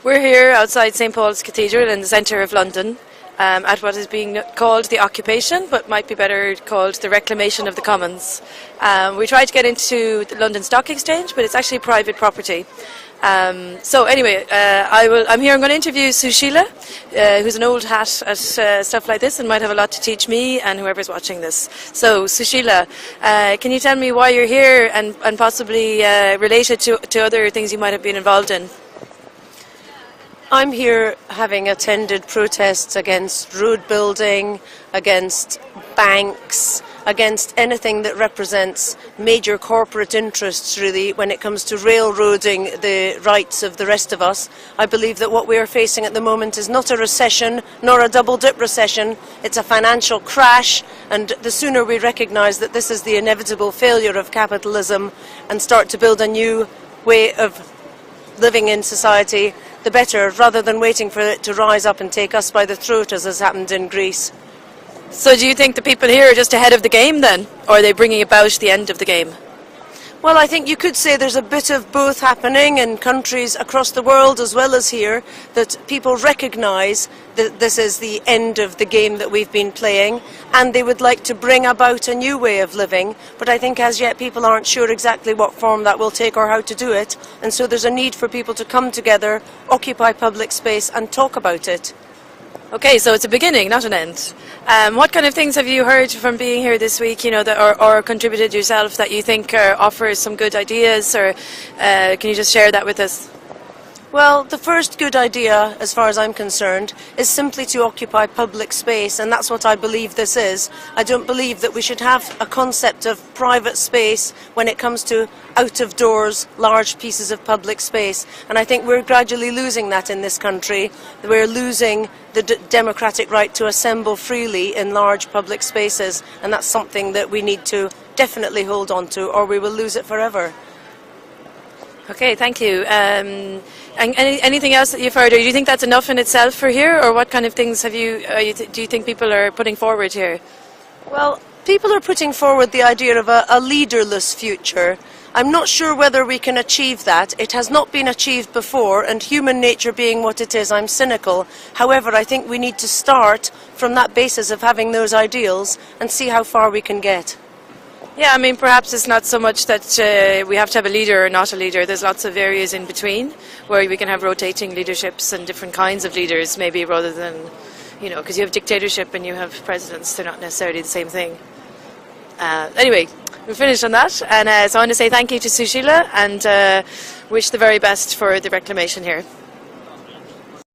We're here outside St Paul's Cathedral in the centre of London at what is being called the occupation, but might be better called the reclamation of the Commons. We tried to get into the London Stock Exchange, but it's actually private property. So anyway, I'm here. I'm going to interview Sushila, who's an old hat at stuff like this and might have a lot to teach me and whoever's watching this. So Sushila, can you tell me why you're here and possibly related to other things you might have been involved in? I'm here having attended protests against road building, against banks, against anything that represents major corporate interests, really, when it comes to railroading the rights of the rest of us. I believe that what we are facing at the moment is not a recession, nor a double-dip recession. It's a financial crash, and the sooner we recognise that this is the inevitable failure of capitalism and start to build a new way of living in society, the better, rather than waiting for it to rise up and take us by the throat, as has happened in Greece. So do you think the people here are just ahead of the game then? Or are they bringing about the end of the game? Well, I think you could say there's a bit of both happening in countries across the world as well as here, that people recognise that this is the end of the game that we've been playing and they would like to bring about a new way of living, but I think as yet people aren't sure exactly what form that will take or how to do it, and so there's a need for people to come together, occupy public space and talk about it. Okay, so it's a beginning, not an end. What kind of things have you heard from being here this week, you know, or contributed yourself that you think offers some good ideas, or can you just share that with us? Well, the first good idea, as far as I'm concerned, is simply to occupy public space, and that's what I believe this is. I don't believe that we should have a concept of private space when it comes to out-of-doors, large pieces of public space, and I think we're gradually losing that in this country. We're losing the democratic right to assemble freely in large public spaces, and that's something that we need to definitely hold on to, or we will lose it forever. Okay, thank you. And anything else that you've heard, or do you think that's enough in itself for here, or what kind of things have do you think people are putting forward here? Well, people are putting forward the idea of a leaderless future. I'm not sure whether we can achieve that. It has not been achieved before, and human nature being what it is, I'm cynical. However, I think we need to start from that basis of having those ideals and see how far we can get. Yeah, I mean, perhaps it's not so much that we have to have a leader or not a leader. There's lots of areas in between where we can have rotating leaderships and different kinds of leaders, maybe, rather than, you know, because you have dictatorship and you have presidents. They're not necessarily the same thing. Anyway, we're finished on that. And so I want to say thank you to Sushila and wish the very best for the reclamation here.